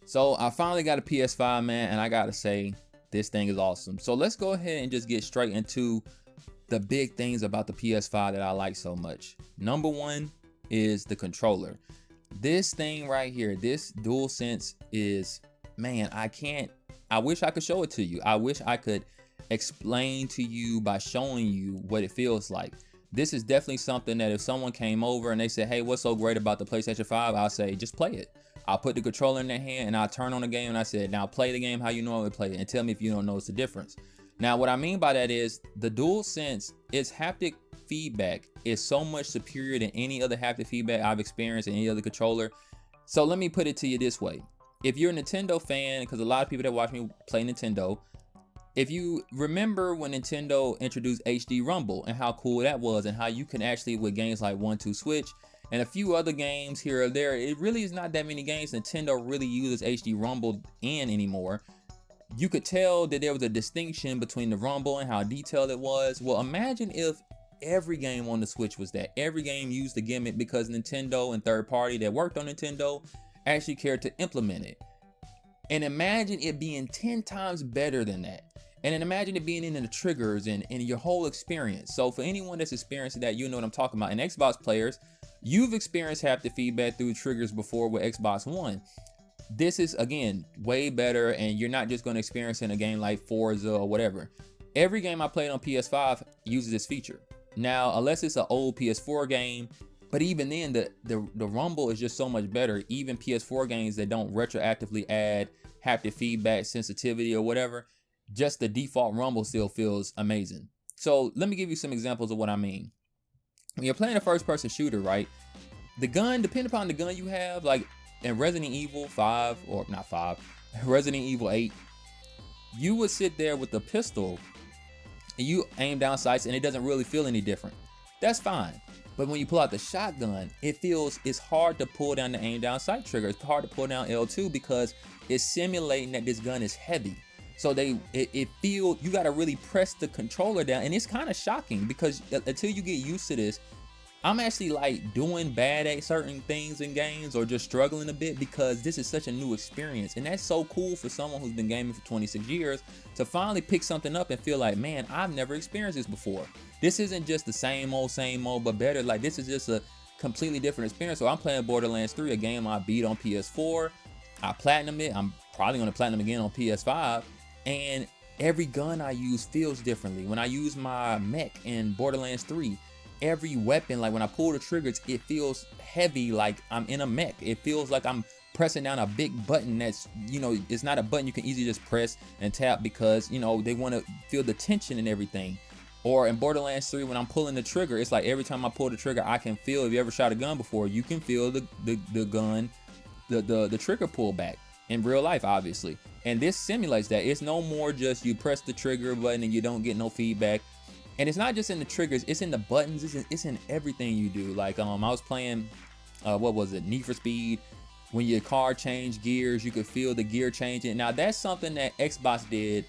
So I finally got a PS5, man, and I gotta say, this thing is awesome. So let's go ahead and just get straight into the big things about the PS5 that I like so much. Number one is the controller. This thing right here, this DualSense is, man, I wish I could show it to you. I wish I could explain to you by showing you what it feels like. This is definitely something that if someone came over and they said, hey, what's so great about the PlayStation 5? I'll say, just play it. I'll put the controller in their hand and I'll turn on the game and I said, now play the game how you normally play it and tell me if you don't notice the difference. Now, what I mean by that is the DualSense, its haptic feedback is so much superior than any other haptic feedback I've experienced in any other controller. So let me put it to you this way. If you're a Nintendo fan, because a lot of people that watch me play Nintendo, if you remember when Nintendo introduced HD Rumble and how cool that was and how you can actually, with games like 1-2 Switch and a few other games here or there, it really is not that many games Nintendo really uses HD Rumble in anymore. You could tell that there was a distinction between the Rumble and how detailed it was. Well, imagine if every game on the Switch was that. Every game used the gimmick because Nintendo and third party that worked on Nintendo actually cared to implement it. And imagine it being 10 times better than that. And then imagine it being in the triggers and your whole experience. So for anyone that's experiencing that, you know what I'm talking about. And Xbox players, you've experienced haptic feedback through triggers before with Xbox One. This is, again, way better, and you're not just going to experience it in a game like Forza or whatever. Every game I played on PS5 uses this feature. Now, unless it's an old PS4 game, but even then, the Rumble is just so much better. Even PS4 games that don't retroactively add haptic feedback, sensitivity, or whatever, just the default Rumble still feels amazing. So let me give you some examples of what I mean. When you're playing a first-person shooter, right? The gun, depending upon the gun you have, like in Resident Evil 5, or not 5, Resident Evil 8, you would sit there with the pistol and you aim down sights and it doesn't really feel any different. That's fine. But when you pull out the shotgun, it's hard to pull down the aim down sight trigger. It's hard to pull down L2 because it's simulating that this gun is heavy. So you gotta really press the controller down, and it's kind of shocking because until you get used to this, I'm actually like doing bad at certain things in games or just struggling a bit because this is such a new experience. And that's so cool for someone who's been gaming for 26 years to finally pick something up and feel like, man, I've never experienced this before. This isn't just the same old, but better. Like, this is just a completely different experience. So I'm playing Borderlands 3, a game I beat on PS4. I platinum it. I'm probably gonna platinum again on PS5. And every gun I use feels differently. When I use my mech in Borderlands 3, every weapon, like when I pull the triggers, it feels heavy, like I'm in a mech. It feels like I'm pressing down a big button that's, it's not a button you can easily just press and tap because, they want to feel the tension and everything. Or in Borderlands 3, when I'm pulling the trigger, it's like every time I pull the trigger, I can feel, if you ever shot a gun before, you can feel the gun, the trigger pull back in real life, obviously. And this simulates that. It's no more just you press the trigger button and you don't get no feedback. And it's not just in the triggers, it's in the buttons, it's in everything you do. Like I was playing, what was it, Need for Speed. When your car changed gears, you could feel the gear changing. Now that's something that Xbox did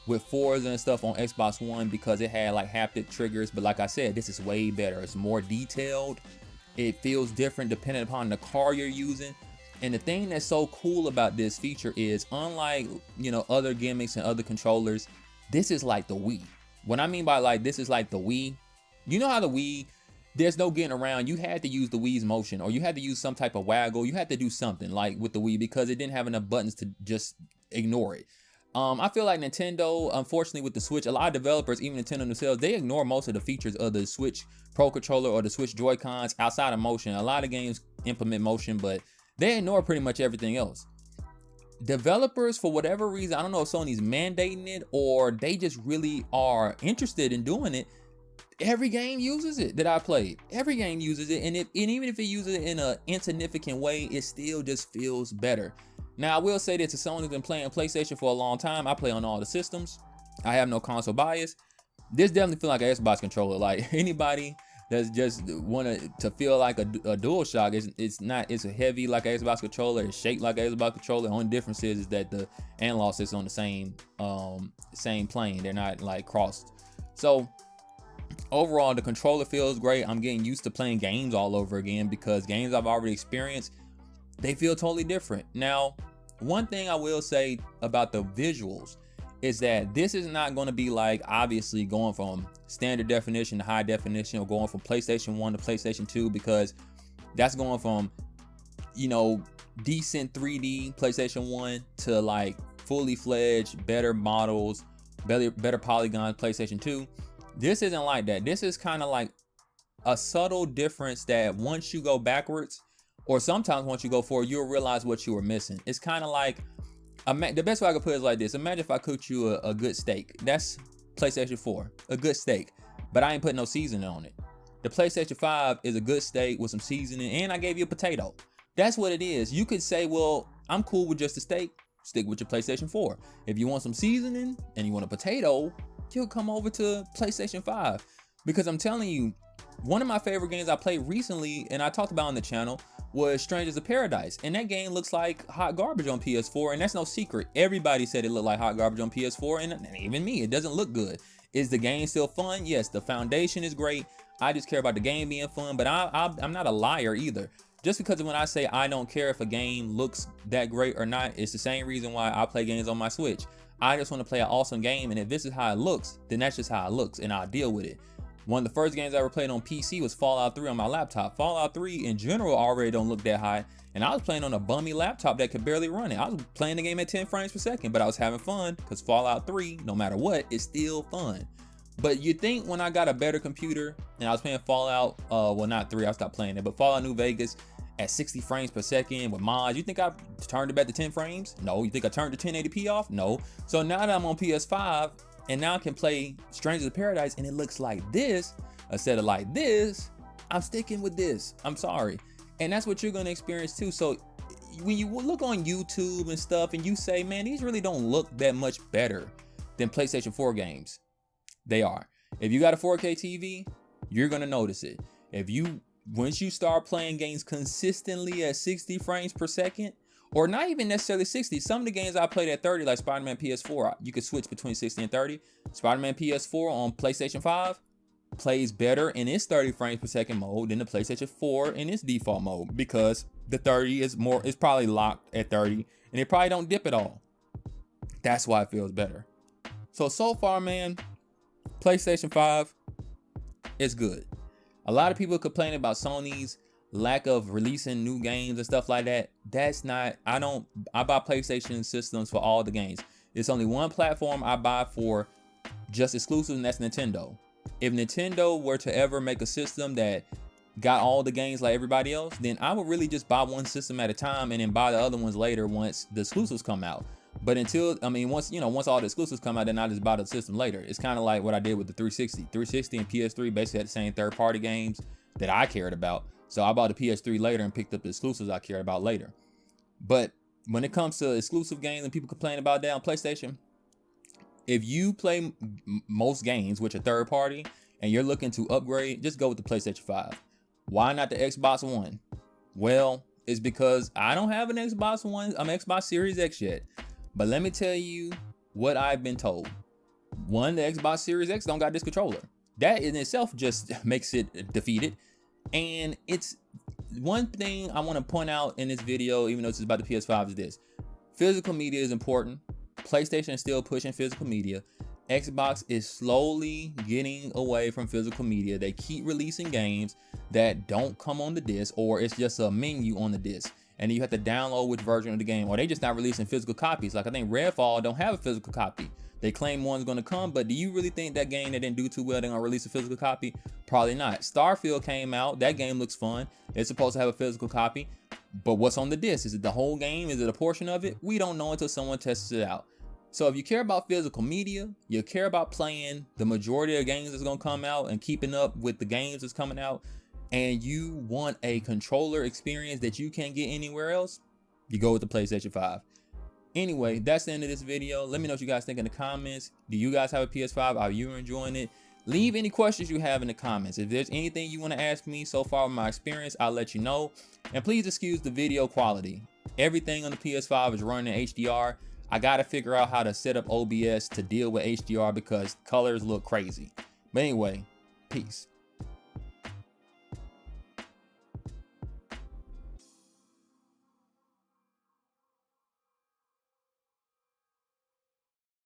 with Forza and stuff on Xbox One because it had like haptic triggers. But like I said, this is way better. It's more detailed. It feels different depending upon the car you're using. And the thing that's so cool about this feature is, unlike, other gimmicks and other controllers, this is like the Wii. What I mean by like this is like the Wii, you know how the Wii, there's no getting around. You had to use the Wii's motion, or you had to use some type of waggle. You had to do something like with the Wii because it didn't have enough buttons to just ignore it. I feel like Nintendo, unfortunately with the Switch, a lot of developers, even Nintendo themselves, they ignore most of the features of the Switch Pro Controller or the Switch Joy-Cons outside of motion. A lot of games implement motion, but they ignore pretty much everything else. Developers, for whatever reason, I don't know if Sony's mandating it or they just really are interested in doing it. Every game uses it that I played. Every game uses it, and even if it uses it in an insignificant way, it still just feels better. Now, I will say this, as someone who's been playing PlayStation for a long time, I play on all the systems. I have no console bias. This definitely feels like an Xbox controller. Like anybody that's just wanted to feel like a DualShock, it's a heavy like an Xbox controller, it's shaped like an Xbox controller. The only difference is that the analog sits on the same plane. They're not like crossed. So overall, the controller feels great. I'm getting used to playing games all over again because games I've already experienced, they feel totally different. Now, one thing I will say about the visuals is that this is not going to be like, obviously, going from standard definition to high definition, or going from PlayStation 1 to PlayStation 2, because that's going from, you know, decent 3D PlayStation 1 to like fully fledged, better models, better polygons PlayStation 2. This isn't like that. This is kind of like a subtle difference that once you go backwards, or sometimes once you go forward, you'll realize what you were missing. It's kind of like, the best way I could put it is like this. Imagine if I cooked you a good steak. That's PlayStation 4, a good steak, but I ain't putting no seasoning on it. The PlayStation 5 is a good steak with some seasoning, and I gave you a potato. That's what it is. You could say, well, I'm cool with just a steak. Stick with your PlayStation 4. If you want some seasoning and you want a potato, you'll come over to PlayStation 5. Because I'm telling you, one of my favorite games I played recently, and I talked about on the channel, was Strangers of Paradise. And that game looks like hot garbage on PS4, and that's no secret. Everybody said it looked like hot garbage on PS4, and even me, it doesn't look good. Is the game still fun? Yes, the foundation is great. I just care about the game being fun, but I'm not a liar either. Just because when I say I don't care if a game looks that great or not, it's the same reason why I play games on my Switch. I just want to play an awesome game, and if this is how it looks, then that's just how it looks, and I'll deal with it. One of the first games I ever played on PC was Fallout 3 on my laptop. Fallout 3 in general already don't look that high, and I was playing on a bummy laptop that could barely run it. I was playing the game at 10 frames per second, but I was having fun because Fallout 3, no matter what, is still fun. But you think when I got a better computer and I was playing Fallout, well, not 3, I stopped playing it, but Fallout New Vegas at 60 frames per second with mods, you think I turned it back to 10 frames? No. You think I turned the 1080p off? No. So now that I'm on PS5 and now I can play Strangers of Paradise and it looks like this instead of like this, I'm sticking with this. I'm sorry. And that's what you're going to experience too. So when you look on YouTube and stuff and you say, man, these really don't look that much better than PlayStation 4 games, they are. If you got a 4K TV, you're going to notice it. Once you start playing games consistently at 60 frames per second, or not even necessarily 60, some of the games I played at 30, like Spider-Man PS4, you could switch between 60 and 30. Spider-Man PS4 on PlayStation 5 plays better in its 30 frames per second mode than the PlayStation 4 in its default mode, because the 30 is probably locked at 30 and it probably don't dip at all. That's why it feels better. So far, man, PlayStation 5 is good. A lot of people complain about Sony's lack of releasing new games and stuff like that. That's not, I buy PlayStation systems for all the games. It's only one platform I buy for just exclusives, and that's Nintendo. If Nintendo were to ever make a system that got all the games like everybody else, then I would really just buy one system at a time and then buy the other ones later once the exclusives come out. But once all the exclusives come out, then I just buy the system later. It's kind of like what I did with the 360. 360 and PS3 basically had the same third-party games that I cared about. So I bought the PS3 later and picked up the exclusives I cared about later. But when it comes to exclusive games and people complain about that on PlayStation, if you play most games which are third-party and you're looking to upgrade, just go with the PlayStation 5. Why not the Xbox One? Well, it's because I don't have an Xbox Series X yet. But let me tell you what I've been told. One, the Xbox Series X don't got this controller. That in itself just makes it defeated. And it's one thing I want to point out in this video, even though this is about the PS5, is this. Physical media is important. PlayStation is still pushing physical media. Xbox is slowly getting away from physical media. They keep releasing games that don't come on the disc, or it's just a menu on the disc, and then you have to download which version of the game, or they just not releasing physical copies. Like I think Redfall don't have a physical copy. They claim one's going to come, but do you really think that game that didn't do too well, they're going to release a physical copy? Probably not. Starfield came out. That game looks fun. It's supposed to have a physical copy, but what's on the disc? Is it the whole game? Is it a portion of it? We don't know until someone tests it out. So if you care about physical media, you care about playing the majority of games that's going to come out and keeping up with the games that's coming out, and you want a controller experience that you can't get anywhere else, you go with the PlayStation 5. Anyway, that's the end of this video. Let me know what you guys think in the comments. Do you guys have a PS5? Are you enjoying it? Leave any questions you have in the comments. If there's anything you want to ask me so far with my experience, I'll let you know. And please excuse the video quality. Everything on the PS5 is running in HDR. I got to figure out how to set up OBS to deal with HDR because colors look crazy. But anyway, peace.